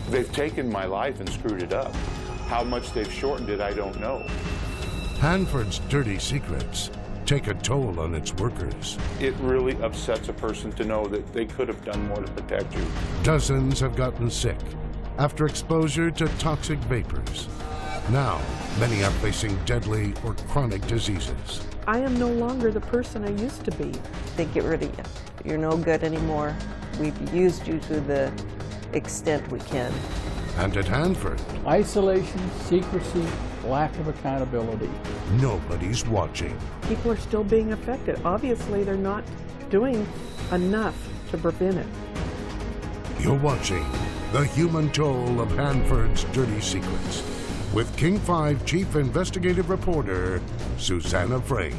They've taken my life and screwed it up. How much they've shortened it, I don't know. Hanford's dirty secrets take a toll on its workers. It really upsets a person to know that they could have done more to protect you. Dozens have gotten sick after exposure to toxic vapors. Now, many are facing deadly or chronic diseases. I am no longer the person I used to be. They get rid of you. You're no good anymore. We've used you to the extent we can. And at Hanford, isolation, secrecy, lack of accountability. nobody's watching. People are still being affected. Obviously, they're not doing enough to prevent it. You're watching The Human Toll of Hanford's Dirty Secrets with King 5 Chief Investigative Reporter Susanna Frey.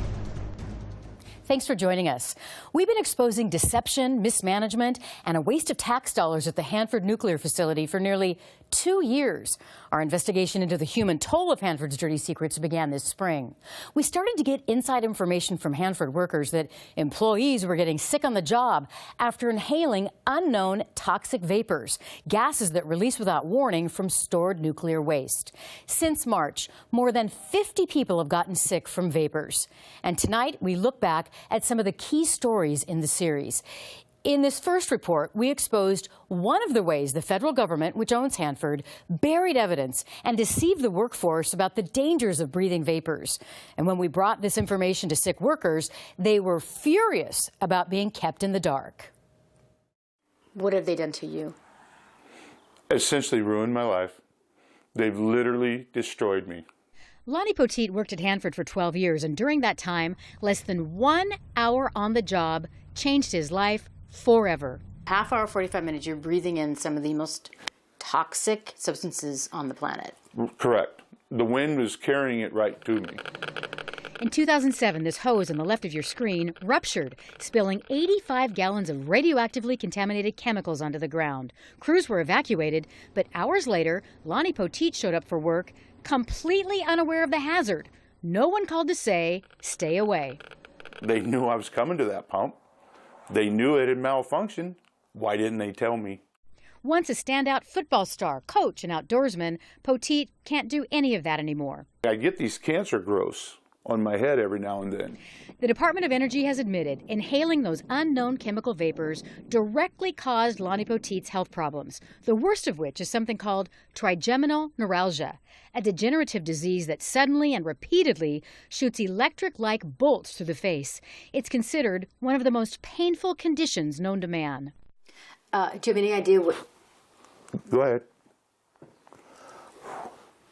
Thanks for joining us. We've been exposing deception, mismanagement, and a waste of tax dollars at the Hanford nuclear facility for nearly 2 years. Our investigation into the human toll of Hanford's dirty secrets began this spring. We started to get inside information from Hanford workers that employees were getting sick on the job after inhaling unknown toxic vapors, gases that release without warning from stored nuclear waste. Since March, more than 50 people have gotten sick from vapors. And tonight, we look back at some of the key stories in the series. In this first report, we exposed one of the ways the federal government, which owns Hanford, buried evidence and deceived the workforce about the dangers of breathing vapors. And when we brought this information to sick workers, they were furious about being kept in the dark. What have they done to you? Essentially ruined my life. They've literally destroyed me. Lonnie Poteet worked at Hanford for 12 years, and during that time, less than 1 hour on the job changed his life forever. Half hour, 45 minutes, you're breathing in some of the most toxic substances on the planet. Correct. The wind was carrying it right to me. In 2007, this hose on the left of your screen ruptured, spilling 85 gallons of radioactively contaminated chemicals onto the ground. Crews were evacuated, but hours later, Lonnie Poteet showed up for work completely unaware of the hazard. No one called to say, stay away. They knew I was coming to that pump. They knew it had malfunctioned. Why didn't they tell me? Once a standout football star, coach, and outdoorsman, Poteet can't do any of that anymore. I get these cancer growths on my head every now and then. The Department of Energy has admitted inhaling those unknown chemical vapors directly caused Lonnie Poteet's health problems, the worst of which is something called trigeminal neuralgia, a degenerative disease that suddenly and repeatedly shoots electric-like bolts through the face. It's considered one of the most painful conditions known to man. Do you have any idea what... Go ahead.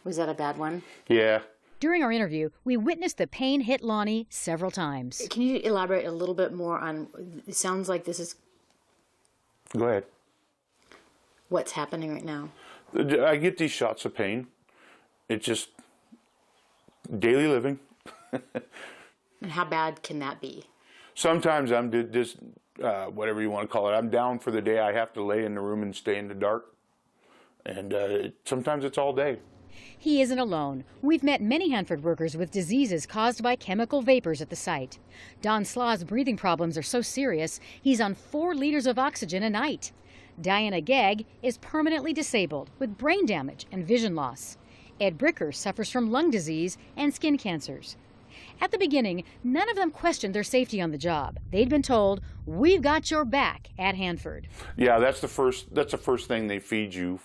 Was that a bad one? Yeah. During our interview, we witnessed the pain hit Lonnie several times. Can you elaborate a little bit more on, it sounds like this is... Go ahead. What's happening right now? I get these shots of pain. It's just daily living. And how bad can that be? Sometimes I'm just, whatever you want to call it, I'm down for the day. I have to lay in the room and stay in the dark. And sometimes it's all day. He isn't alone. We've met many Hanford workers with diseases caused by chemical vapors at the site. Don Slaw's breathing problems are so serious, he's on 4 liters of oxygen a night. Diana Gegg is permanently disabled with brain damage and vision loss. Ed Bricker suffers from lung disease and skin cancers. At the beginning, none of them questioned their safety on the job. They'd been told, "We've got your back" at Hanford. Yeah, that's the first thing they feed you.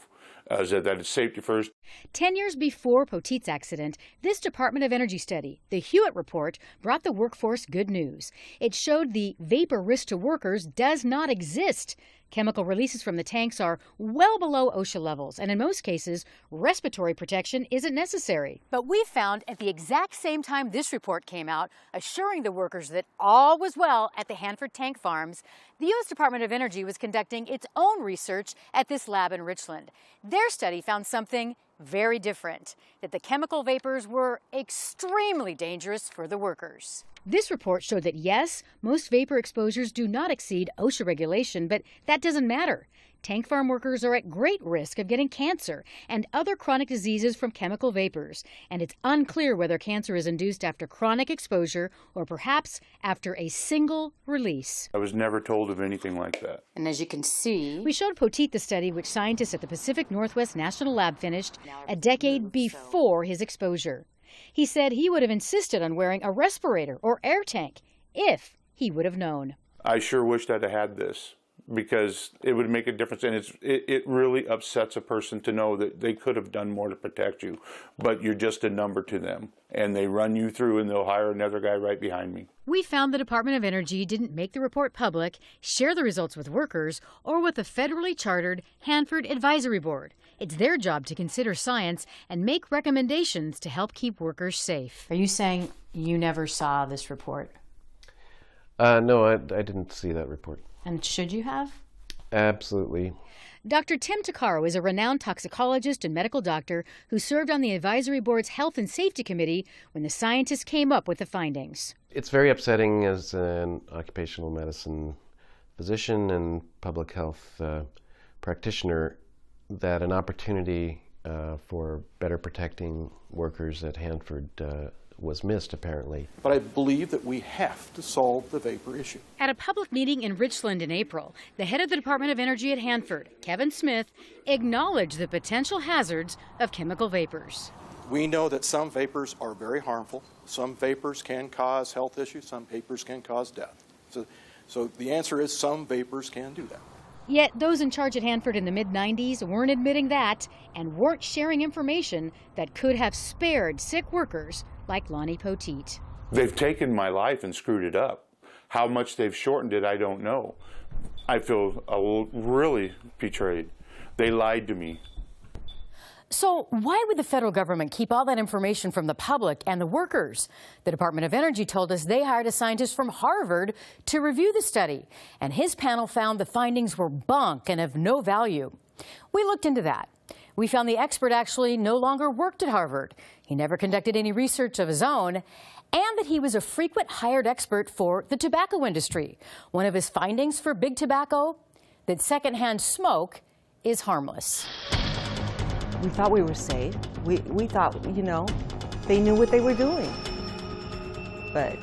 Is that it's safety first. 10 years before Poteet's accident, this Department of Energy study, the Hewitt Report, brought the workforce good news. It showed the vapor risk to workers does not exist. Chemical releases from the tanks are well below OSHA levels, and in most cases, respiratory protection isn't necessary. But we found at the exact same time this report came out, assuring the workers that all was well at the Hanford tank farms, the U.S. Department of Energy was conducting its own research at this lab in Richland. Their study found something very different, that the chemical vapors were extremely dangerous for the workers. This report showed that yes, most vapor exposures do not exceed OSHA regulation, but that doesn't matter. Tank farm workers are at great risk of getting cancer and other chronic diseases from chemical vapors, and it's unclear whether cancer is induced after chronic exposure or perhaps after a single release. I was never told of anything like that. And as you can see, We showed Poteet the study which scientists at the Pacific Northwest National Lab finished a decade before his exposure. He said he would have insisted on wearing a respirator or air tank if he would have known. I sure wished I'd have had this, because it would make a difference, and it really upsets a person to know that they could have done more to protect you, but you're just a number to them, and they run you through and they'll hire another guy right behind me. We found the Department of Energy didn't make the report public, share the results with workers, or with the federally chartered Hanford Advisory Board. It's their job to consider science and make recommendations to help keep workers safe. are you saying you never saw this report? No, I didn't see that report. And should you have? Absolutely. Dr. Tim Tuccaro is a renowned toxicologist and medical doctor who served on the advisory board's Health and Safety Committee when the scientists came up with the findings. It's very upsetting as an occupational medicine physician and public health practitioner that an opportunity for better protecting workers at Hanford was missed, apparently. But I believe that we have to solve the vapor issue. At a public meeting in Richland in April, the head of the Department of Energy at Hanford, Kevin Smith, acknowledged the potential hazards of chemical vapors. We know that some vapors are very harmful. Some vapors can cause health issues. Some vapors can cause death. So the answer is some vapors can do that. Yet those in charge at Hanford in the mid-90s weren't admitting that and weren't sharing information that could have spared sick workers like Lonnie Poteet. They've taken my life and screwed it up. How much they've shortened it, I don't know. I feel really betrayed. They lied to me. So why would the federal government keep all that information from the public and the workers? The Department of Energy told us they hired a scientist from Harvard to review the study, and his panel found the findings were bunk and of no value. We looked into that. We found the expert actually no longer worked at Harvard. He never conducted any research of his own, and that he was a frequent hired expert for the tobacco industry. One of his findings for big tobacco, that secondhand smoke is harmless. We thought we were safe. We thought, they knew what they were doing. But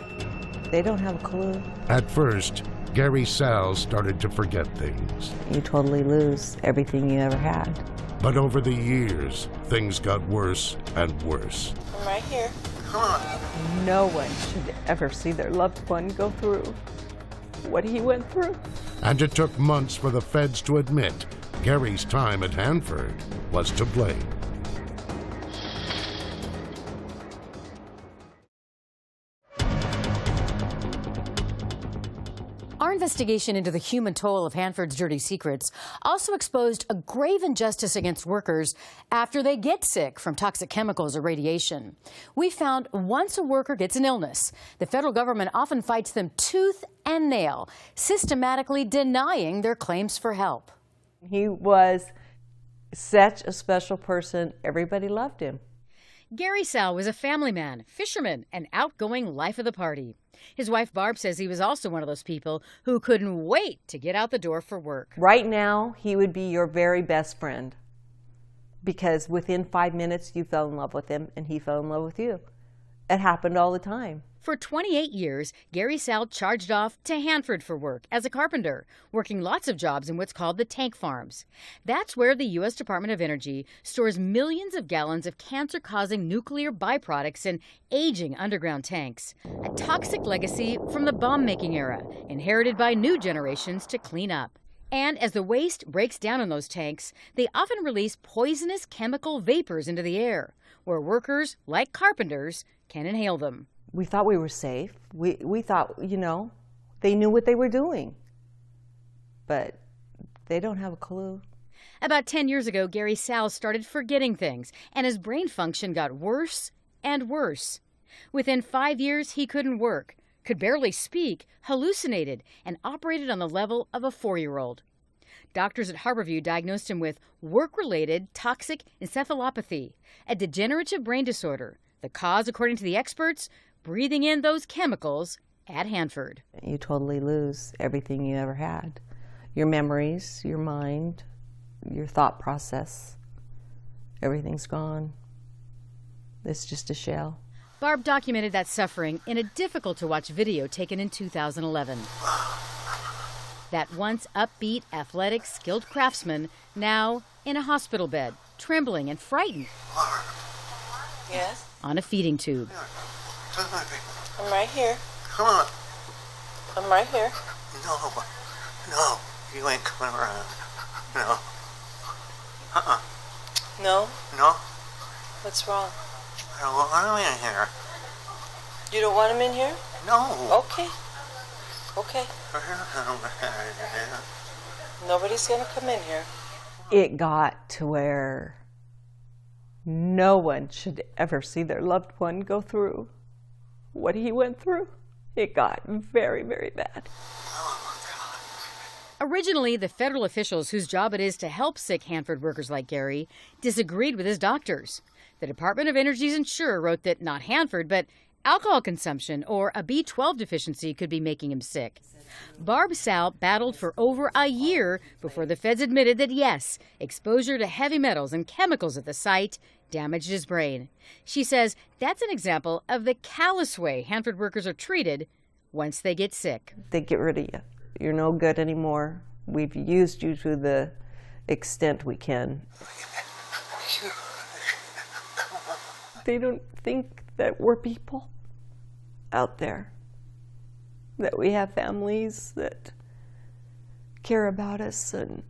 they don't have a clue. At first, Gary Sal started to forget things. You totally lose everything you ever had. But over the years, things got worse and worse. I'm right here. Come on. No one should ever see their loved one go through what he went through. And it took months for the feds to admit Gary's time at Hanford was to blame. Our investigation into the human toll of Hanford's dirty secrets also exposed a grave injustice against workers after they get sick from toxic chemicals or radiation. We found once a worker gets an illness, the federal government often fights them tooth and nail, systematically denying their claims for help. He was such a special person. Everybody loved him. Gary Sal was a family man, fisherman, and outgoing life of the party. His wife Barb says he was also one of those people who couldn't wait to get out the door for work. Right now, he would be your very best friend because within 5 minutes you fell in love with him and he fell in love with you. It happened all the time. For 28 years, Gary Sal charged off to Hanford for work as a carpenter, working lots of jobs in what's called the tank farms. That's where the U.S. Department of Energy stores millions of gallons of cancer-causing nuclear byproducts in aging underground tanks, a toxic legacy from the bomb-making era, inherited by new generations to clean up. And as the waste breaks down in those tanks, they often release poisonous chemical vapors into the air, where workers, like carpenters, can inhale them. We thought we were safe. We thought, they knew what they were doing. But they don't have a clue. About 10 years ago, Gary Sal started forgetting things, and his brain function got worse and worse. Within 5 years, he couldn't work, could barely speak, hallucinated, and operated on the level of a 4-year-old. Doctors at Harborview diagnosed him with work-related toxic encephalopathy, a degenerative brain disorder. The cause, according to the experts, breathing in those chemicals at Hanford. You totally lose everything you ever had. Your memories, your mind, your thought process, everything's gone. It's just a shell. Barb documented that suffering in a difficult-to-watch video taken in 2011. That once upbeat, athletic, skilled craftsman now in a hospital bed, trembling and frightened. Yes? On a feeding tube. I'm right here. Come on. I'm right here. No, you ain't coming around. No. No? No, What's wrong? I don't want him in here. You don't want him in here? No. Okay. Nobody's gonna come in here. It got to where no one should ever see their loved one go through what he went through. It got very, very bad. Originally, the federal officials whose job it is to help sick Hanford workers like Gary disagreed with his doctors. The Department of Energy's insurer wrote that not Hanford, but alcohol consumption or a B12 deficiency could be making him sick. Barb Sal battled for over a year before the feds admitted that, yes, exposure to heavy metals and chemicals at the site damaged his brain. She says that's an example of the callous way Hanford workers are treated once they get sick. They get rid of you. You're no good anymore. We've used you to the extent we can. They don't think that we're people out there, that we have families that care about us, and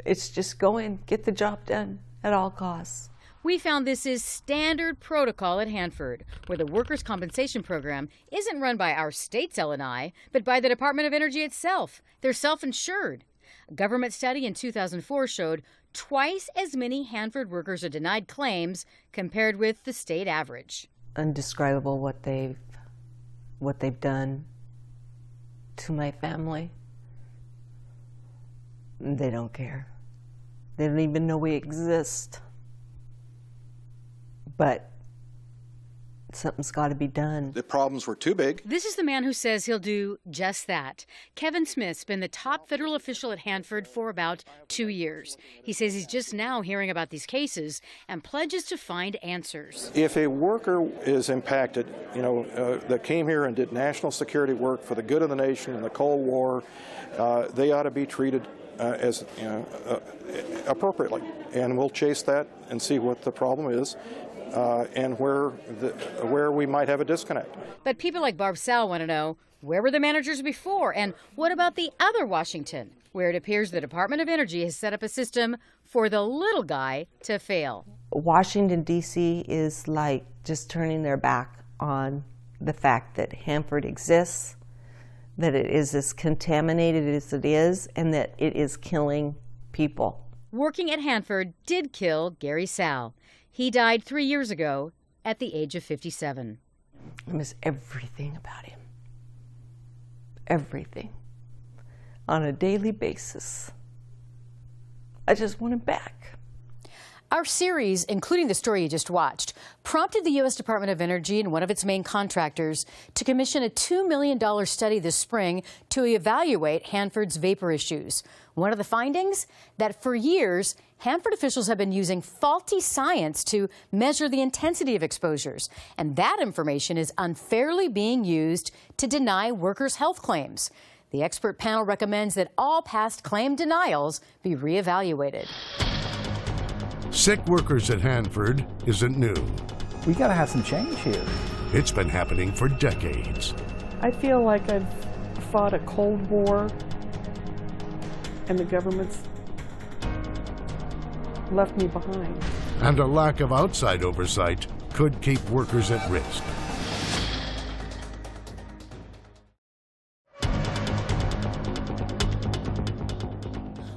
it's just go in, get the job done at all costs. We found this is standard protocol at Hanford, where the workers' compensation program isn't run by our state's L&I, but by the Department of Energy itself. They're self-insured. A government study in 2004 showed twice as many Hanford workers are denied claims compared with the state average. Undescribable what they've done to my family. They don't care. They don't even know we exist. But something's got to be done. The problems were too big. This is the man who says he'll do just that. Kevin Smith's been the top federal official at Hanford for about 2 years. He says he's just now hearing about these cases and pledges to find answers. If a worker is impacted, that came here and did national security work for the good of the nation in the Cold War, they ought to be treated appropriately. And we'll chase that and see what the problem is. And where we might have a disconnect. But people like Barb Sal want to know, where were the managers before? And what about the other Washington, where it appears the Department of Energy has set up a system for the little guy to fail? Washington, D.C. is like just turning their back on the fact that Hanford exists, that it is as contaminated as it is, and that it is killing people. Working at Hanford did kill Gary Sal. He died 3 years ago at the age of 57. I miss everything about him. Everything. On a daily basis. I just want him back. Our series, including the story you just watched, prompted the U.S. Department of Energy and one of its main contractors to commission a $2 million study this spring to evaluate Hanford's vapor issues. One of the findings? That for years, Hanford officials have been using faulty science to measure the intensity of exposures, and that information is unfairly being used to deny workers' health claims. The expert panel recommends that all past claim denials be reevaluated. Sick workers at Hanford isn't new. We got to have some change here. It's been happening for decades. I feel like I've fought a Cold War and the government's left me behind. And a lack of outside oversight could keep workers at risk.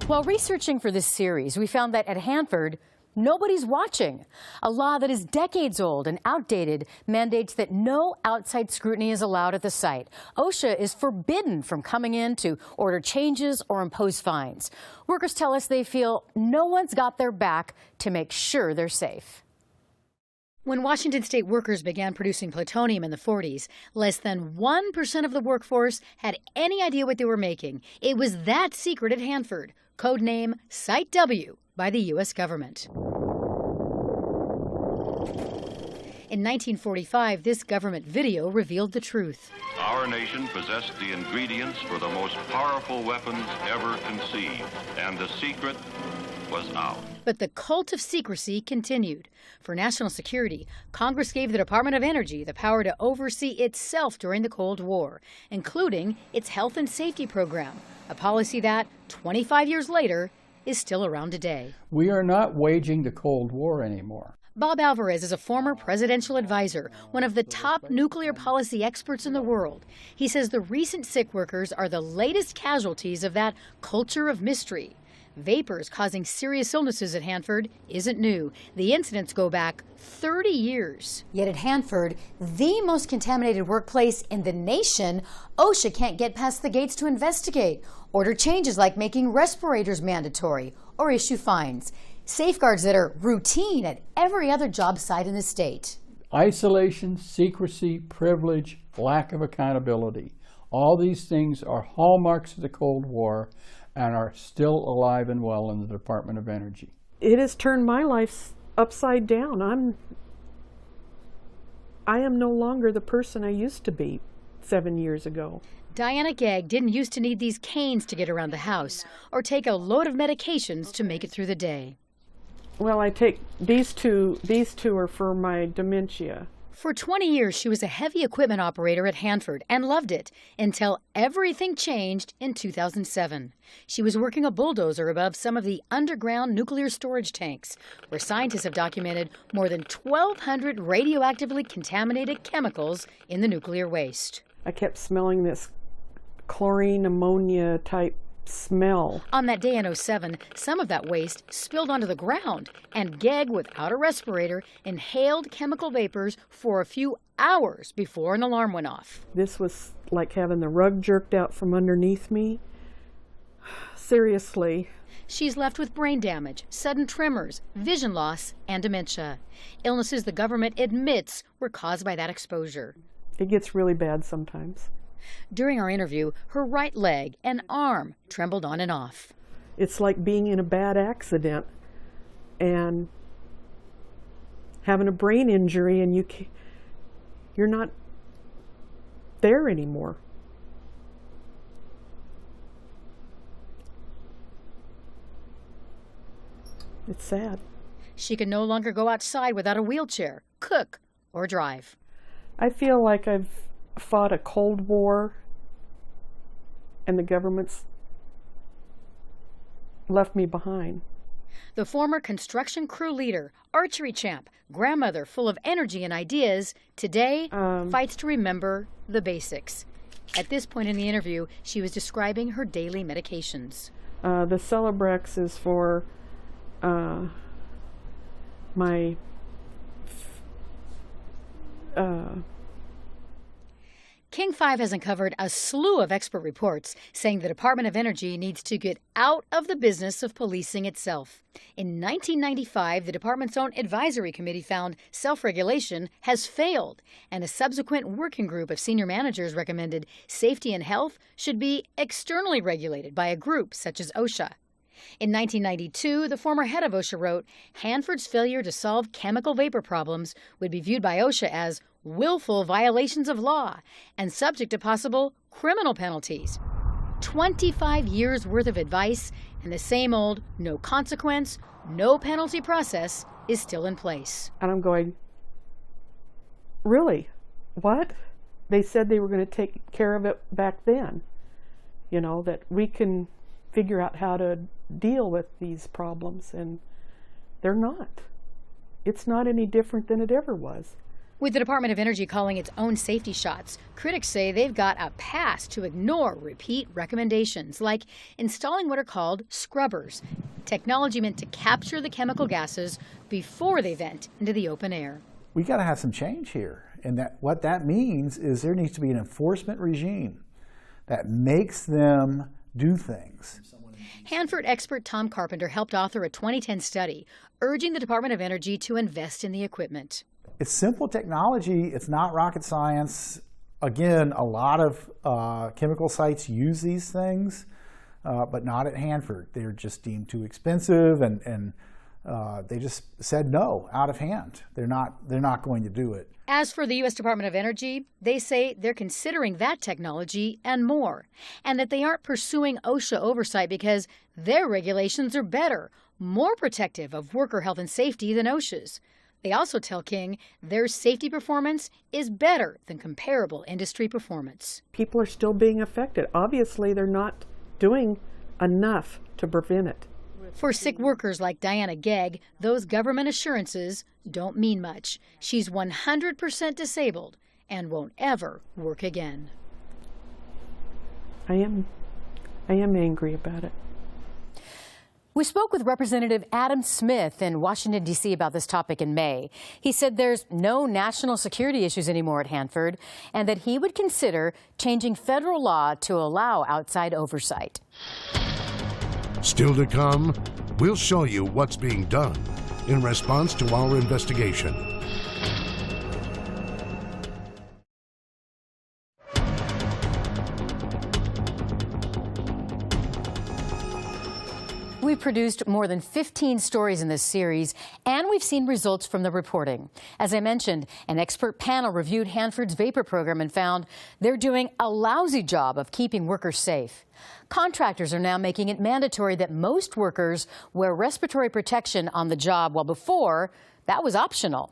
While researching for this series, we found that at Hanford, nobody's watching. A law that is decades old and outdated mandates that no outside scrutiny is allowed at the site. OSHA is forbidden from coming in to order changes or impose fines. Workers tell us they feel no one's got their back to make sure they're safe. When Washington state workers began producing plutonium in the 40s, less than 1% of the workforce had any idea what they were making. It was that secret at Hanford, codename Site W by the U.S. government. In 1945, this government video revealed the truth. Our nation possessed the ingredients for the most powerful weapons ever conceived, and the secret was out. But the cult of secrecy continued. For national security, Congress gave the Department of Energy the power to oversee itself during the Cold War, including its health and safety program, a policy that, 25 years later, is still around today. We are not waging the Cold War anymore. Bob Alvarez is a former presidential advisor, one of the top nuclear policy experts in the world. He says the recent sick workers are the latest casualties of that culture of mystery. Vapors causing serious illnesses at Hanford isn't new. The incidents go back 30 years. Yet at Hanford, the most contaminated workplace in the nation, OSHA can't get past the gates to investigate, order changes like making respirators mandatory, or issue fines. Safeguards that are routine at every other job site in the state. Isolation, secrecy, privilege, lack of accountability. All these things are hallmarks of the Cold War and are still alive and well in the Department of Energy. It has turned my life upside down. I am no longer the person I used to be 7 years ago. Diana Gegg didn't used to need these canes to get around the house or take a load of medications to make it through the day. Well, I take these two are for my dementia. For 20 years, she was a heavy equipment operator at Hanford and loved it until everything changed in 2007. She was working a bulldozer above some of the underground nuclear storage tanks, where scientists have documented more than 1,200 radioactively contaminated chemicals in the nuclear waste. I kept smelling this chlorine ammonia type smell. On that day in 2007, some of that waste spilled onto the ground, and Gegg, without a respirator, inhaled chemical vapors for a few hours before an alarm went off. This was like having the rug jerked out from underneath me. Seriously. She's left with brain damage, sudden tremors, vision loss, and dementia. Illnesses the government admits were caused by that exposure. It gets really bad sometimes. During our interview, her right leg and arm trembled on and off. It's like being in a bad accident and having a brain injury and you're not there anymore. It's sad. She can no longer go outside without a wheelchair, cook, or drive. I feel like I've fought a Cold War and the government's left me behind. The former construction crew leader, archery champ, grandmother full of energy and ideas, today fights to remember the basics. At this point in the interview, she was describing her daily medications. The Celebrex is for my King 5 has uncovered a slew of expert reports saying the Department of Energy needs to get out of the business of policing itself. In 1995, the department's own advisory committee found self-regulation has failed, and a subsequent working group of senior managers recommended safety and health should be externally regulated by a group such as OSHA. In 1992, the former head of OSHA wrote, Hanford's failure to solve chemical vapor problems would be viewed by OSHA as willful violations of law and subject to possible criminal penalties. 25 years worth of advice and the same old no consequence, no penalty process is still in place. And I'm going, really? What? They said they were going to take care of it back then. You know, that we can figure out how to deal with these problems, and they're not. It's not any different than it ever was. With the Department of Energy calling its own safety shots, critics say they've got a pass to ignore repeat recommendations, like installing what are called scrubbers, technology meant to capture the chemical gases before they vent into the open air. We got to have some change here, and what that means is there needs to be an enforcement regime that makes them do things. Hanford expert Tom Carpenter helped author a 2010 study urging the Department of Energy to invest in the equipment. It's simple technology. It's not rocket science. Again, a lot of chemical sites use these things, but not at Hanford. They're just deemed too expensive, and they just said no, out of hand. They're not going to do it. As for the U.S. Department of Energy, they say they're considering that technology and more, and that they aren't pursuing OSHA oversight because their regulations are better, more protective of worker health and safety than OSHA's. They also tell King their safety performance is better than comparable industry performance. People are still being affected. Obviously, they're not doing enough to prevent it. For sick workers like Diana Gegg, those government assurances don't mean much. She's 100% disabled and won't ever work again. I am angry about it. We spoke with Representative Adam Smith in Washington, D.C. about this topic in May. He said there's no national security issues anymore at Hanford and that he would consider changing federal law to allow outside oversight. Still to come, we'll show you what's being done in response to our investigation. We've produced more than 15 stories in this series, and we've seen results from the reporting. As I mentioned, an expert panel reviewed Hanford's vapor program and found they're doing a lousy job of keeping workers safe. Contractors are now making it mandatory that most workers wear respiratory protection on the job, while before, that was optional.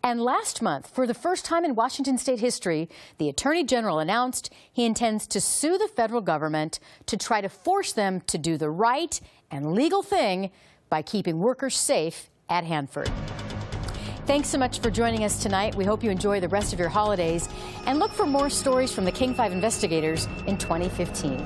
And last month, for the first time in Washington state history, the Attorney General announced he intends to sue the federal government to try to force them to do the right and legal thing by keeping workers safe at Hanford. Thanks so much for joining us tonight. We hope you enjoy the rest of your holidays and look for more stories from the King 5 investigators in 2015.